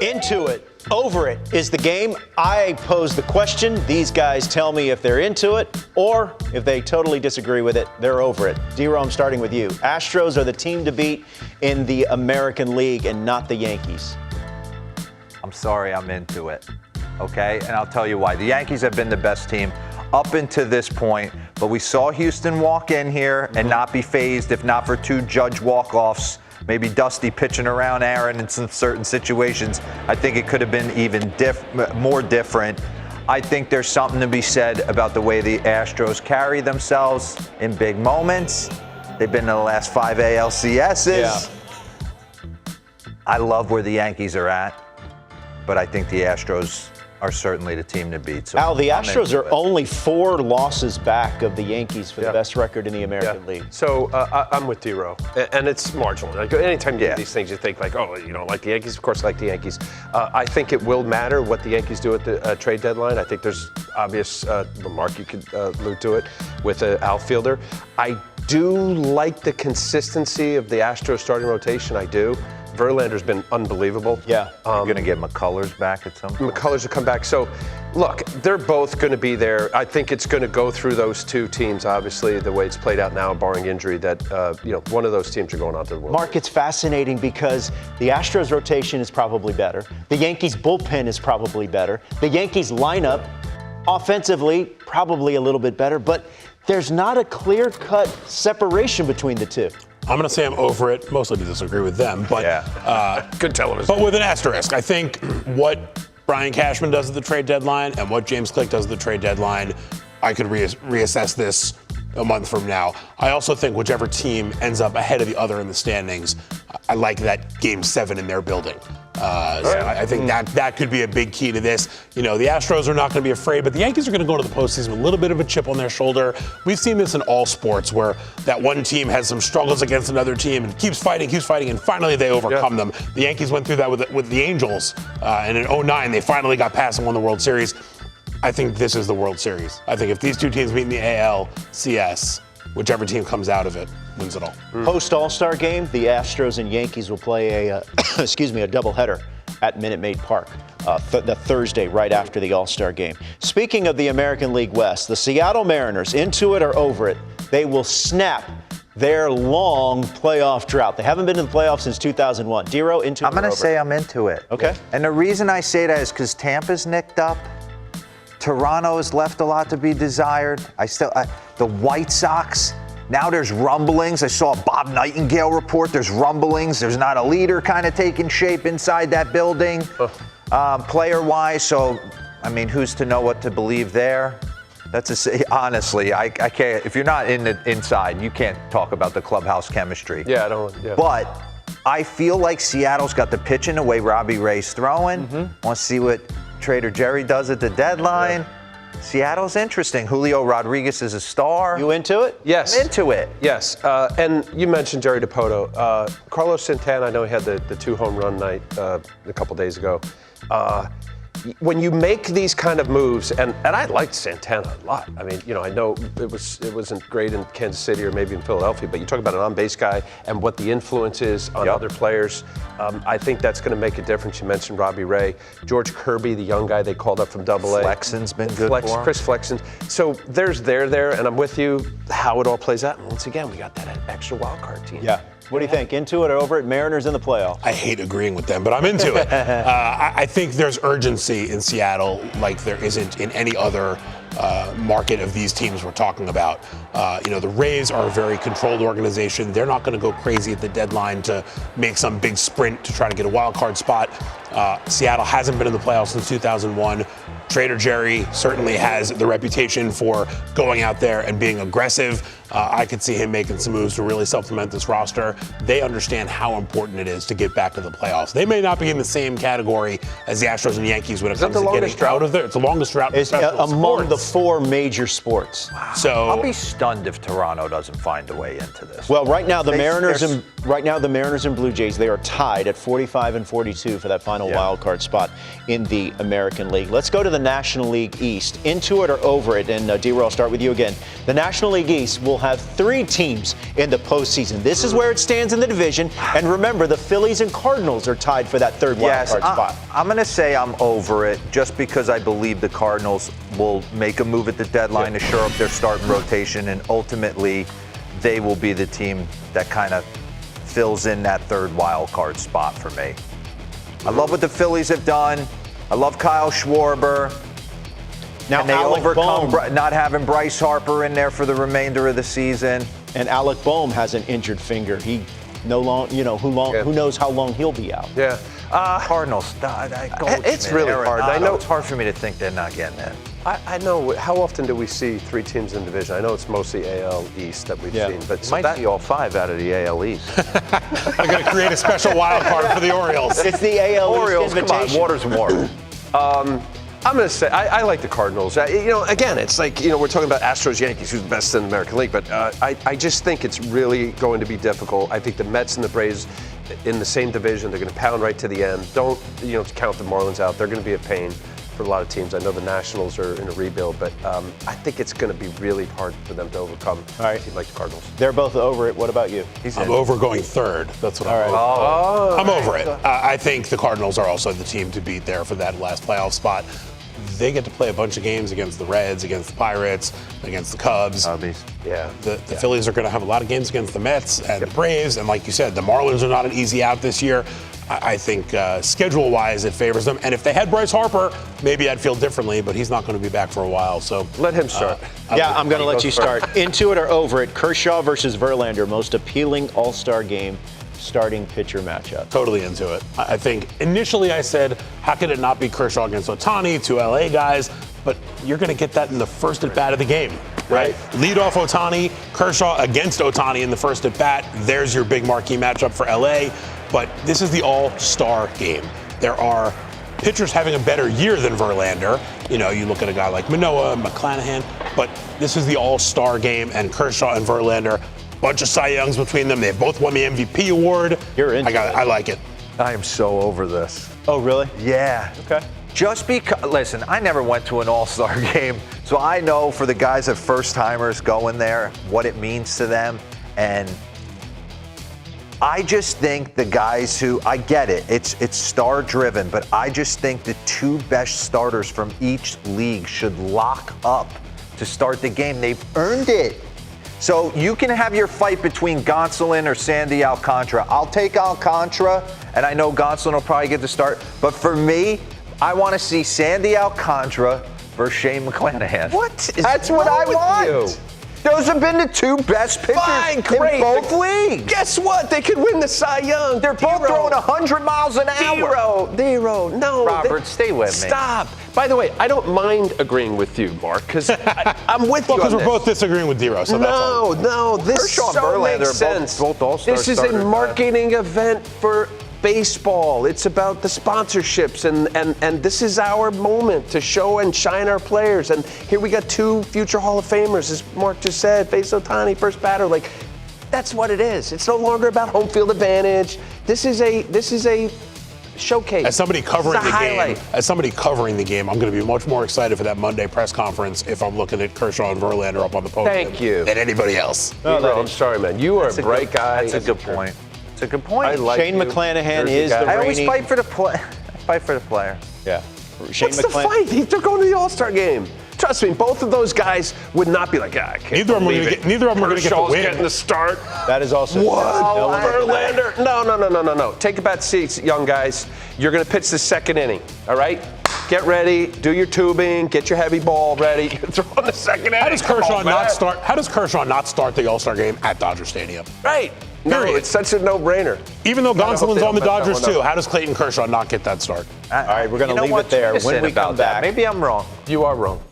Into it, over it is the game. I pose the question. These guys tell me if they're into it or if they totally disagree with it, they're over it. D-Row, I'm starting with you. Astros are the team to beat in the American League and not the Yankees. I'm sorry, I'm into it. Okay? And I'll tell you why. The Yankees have been the best team up until this point, but we saw Houston walk in here and not be phased if not for two Judge walk-offs. Maybe Dusty pitching around Aaron in some certain situations. I think it could have been even more different. I think there's something to be said about the way the Astros carry themselves in big moments. They've been in the last 5 ALCSs. Yeah. I love where the Yankees are at, but I think the Astros are certainly the team to beat. So Al, the Astros are only 4 losses back of the Yankees for the best record in the American League. So I'm with D-Row, and it's marginal. Like, anytime you do these things, you think like, oh, you don't like the Yankees? Of course I like the Yankees. I think it will matter what the Yankees do at the trade deadline. I think there's obvious, Mark, you could allude to it, with an outfielder. I do like the consistency of the Astros starting rotation. I do. Verlander's been unbelievable. Yeah. You're going to get McCullers back at some point. McCullers will come back. So, look, they're both going to be there. I think it's going to go through those two teams, obviously, the way it's played out now, barring injury, that, one of those teams are going on to the World Mark, it's fascinating because the Astros rotation is probably better. The Yankees bullpen is probably better. The Yankees lineup, offensively, probably a little bit better, but there's not a clear-cut separation between the two. I'm going to say I'm over it, mostly to disagree with them, but good television. But with an asterisk. I think what Brian Cashman does at the trade deadline and what James Click does at the trade deadline, I could reassess this a month from now. I also think whichever team ends up ahead of the other in the standings, I like that Game 7 in their building. So I think that could be a big key to this. The Astros are not going to be afraid, but the Yankees are going to go into the postseason with a little bit of a chip on their shoulder. We've seen this in all sports where that one team has some struggles against another team and keeps fighting, and finally they overcome them. The Yankees went through that with the Angels, and in 2009 they finally got past and won the World Series. I think this is the World Series. I think if these two teams meet in the ALCS, whichever team comes out of it wins it all. Post All-Star game, the Astros and Yankees will play a doubleheader at Minute Maid Park the Thursday right after the All-Star game. Speaking of the American League West, the Seattle Mariners, into it or over it, they will snap their long playoff drought. They haven't been in the playoffs since 2001. D-Row, into it or over it? I'm going to say I'm into it. Okay. And the reason I say that is because Tampa's nicked up. Toronto has left a lot to be desired. The White Sox, now there's rumblings. I saw a Bob Nightingale report. There's rumblings. There's not a leader kind of taking shape inside that building, player-wise. So, who's to know what to believe there? Honestly, I can't. If you're not inside, you can't talk about the clubhouse chemistry. Yeah, I don't. Yeah. But I feel like Seattle's got the pitch in the way Robbie Ray's throwing. Want to see what Trader Jerry does at the deadline. Yeah. Seattle's interesting. Julio Rodriguez is a star. You into it? Yes. I'm into it. Yes. And you mentioned Jerry DiPoto. Carlos Santana, I know he had the 2 home run night a couple days ago. When you make these kind of moves, and I liked Santana a lot. I know it wasn't great in Kansas City or maybe in Philadelphia, but you talk about an on-base guy and what the influence is on other players. I think that's going to make a difference. You mentioned Robbie Ray, George Kirby, the young guy they called up from Double-A. Flexen's been good for him. Chris Flexen. So there's there, and I'm with you how it all plays out. And once again, we got that extra wild card team. Yeah. What do you think? Into it or over it? Mariners in the playoffs. I hate agreeing with them, but I'm into it. I think there's urgency in Seattle like there isn't in any other market of these teams we're talking about. The Rays are a very controlled organization. They're not going to go crazy at the deadline to make some big sprint to try to get a wild card spot. Seattle hasn't been in the playoffs since 2001. Trader Jerry certainly has the reputation for going out there and being aggressive. I could see him making some moves to really supplement this roster. They understand how important it is to get back to the playoffs. They may not be in the same category as the Astros and Yankees when it comes to getting out of there. It's the longest drought in among the 4 major sports. Wow. So I'll be stunned if Toronto doesn't find a way into this. Well, right now the Mariners and Blue Jays, they are tied at 45 and 42 for that final wild card spot in the American League. Let's go to the National League East. Into it or over it? And D-Row, I'll start with you again. The National League East will have 3 teams in the postseason. This is where it stands in the division. And remember, the Phillies and Cardinals are tied for that 3rd wild card spot. I'm going to say I'm over it just because I believe the Cardinals will make a move at the deadline to shore up their starting rotation, and ultimately they will be the team that kind of fills in that third wild card spot for me. I love what the Phillies have done. I love Kyle Schwarber. Now, and they Alec overcome Bohm, not having Bryce Harper in there for the remainder of the season. and Alec Bohm has an injured finger. He no long, you know, who knows how long he'll be out. Yeah. Cardinals, It's really hard. I know it's hard for me to think they're not getting in. I know. How often do we see 3 teams in division? I know it's mostly AL East that we've seen, but so Might see all 5 out of the AL East. I'm going to create a special wild card for the Orioles. It's the AL Orioles, East come on, invitation. water's warm. I'm going to say I like the Cardinals. Again, it's like we're talking about Astros, Yankees, who's the best in the American League, but I just think it's really going to be difficult. I think the Mets and the Braves in the same division, they're going to pound right to the end. Don't count the Marlins out. They're going to be a pain for a lot of teams. I know the Nationals are in a rebuild, but I think it's going to be really hard for them to overcome a team like the Cardinals. They're both over it. What about you? I'm over going third. That's what I'm over it. I think the Cardinals are also the team to beat there for that last playoff spot. They get to play a bunch of games against the Reds, against the Pirates, against the Cubs. Yeah. The Phillies are going to have a lot of games against the Mets and the Braves. And like you said, the Marlins are not an easy out this year. I think schedule-wise it favors them. And if they had Bryce Harper, maybe I'd feel differently, but he's not going to be back for a while. So let him start. I'm going to let you start. Into it or over it, Kershaw versus Verlander, most appealing All-Star game starting pitcher matchup. Totally into it. I think initially I said, how could it not be Kershaw against Ohtani, 2 LA guys? But you're going to get that in the first at bat of the game, right? Lead off Ohtani, Kershaw against Ohtani in the first at bat. There's your big marquee matchup for LA. But this is the all-star game. There are pitchers having a better year than Verlander. You look at a guy like Manoah, McClanahan, but this is the all-star game, and Kershaw and Verlander, bunch of Cy Youngs between them. They both won the MVP award. You're into it. I like it. I am so over this. Oh, really? Yeah. Okay. Just because, listen, I never went to an all-star game, so I know for the guys that first-timers going there, what it means to them, and I just think the guys who, I get it, it's star-driven, but I just think the 2 best starters from each league should lock up to start the game. They've earned it. So you can have your fight between Gonsolin or Sandy Alcantara. I'll take Alcantara, and I know Gonsolin will probably get the start, but for me, I want to see Sandy Alcantara versus Shane McClanahan. That's what I want. Those have been the 2 best pitchers in both leagues. Guess what? They could win the Cy Young. They're both throwing 100 miles an hour. Zero. No. Robert, stay with me. Stop. By the way, I don't mind agreeing with you, Mark, because I'm with you on Because we're this. both disagreeing with Dero, so that's all. No, this Kershaw and so Verlander makes are sense. both all-star This is a starters, man. marketing event for baseball. It's about the sponsorships, and this is our moment to show and shine our players. And here we got 2 future Hall of Famers, as Mark just said, face Ohtani, first batter. Like, that's what it is. It's no longer about home field advantage. This is a showcase. As somebody covering the highlight. game, I'm going to be much more excited for that Monday press conference if I'm looking at Kershaw and Verlander up on the podium Thank you. than anybody else. I'm sorry, man. You are a bright guy. That's a good point. It's a good point. I like Shane you. McClanahan Jersey is guy. the I always reigning. fight for the play. I fight for the player. Yeah. Shane What's the fight? They're going to the All-Star game. Trust me, both of those guys would not be like, I can't Neither of them are believe gonna it. get- neither of them are gonna get the Kershaw's win. getting the start. That is also What? No one- Verlander? No. Take a back seats, young guys. You're going to pitch the second inning, all right? Get ready, do your tubing, get your heavy ball ready. Throw in the second inning. How does Kershaw not start the All-Star game at Dodger Stadium? Right. No, Period. it's such a no-brainer. Even though Gotta hope Gonsolin's they on the don't mess that Dodgers one too, up. how does Clayton Kershaw not get that start? All right, we're going You to know leave what? it there. Listen When we about come that. back. Maybe I'm wrong. You are wrong.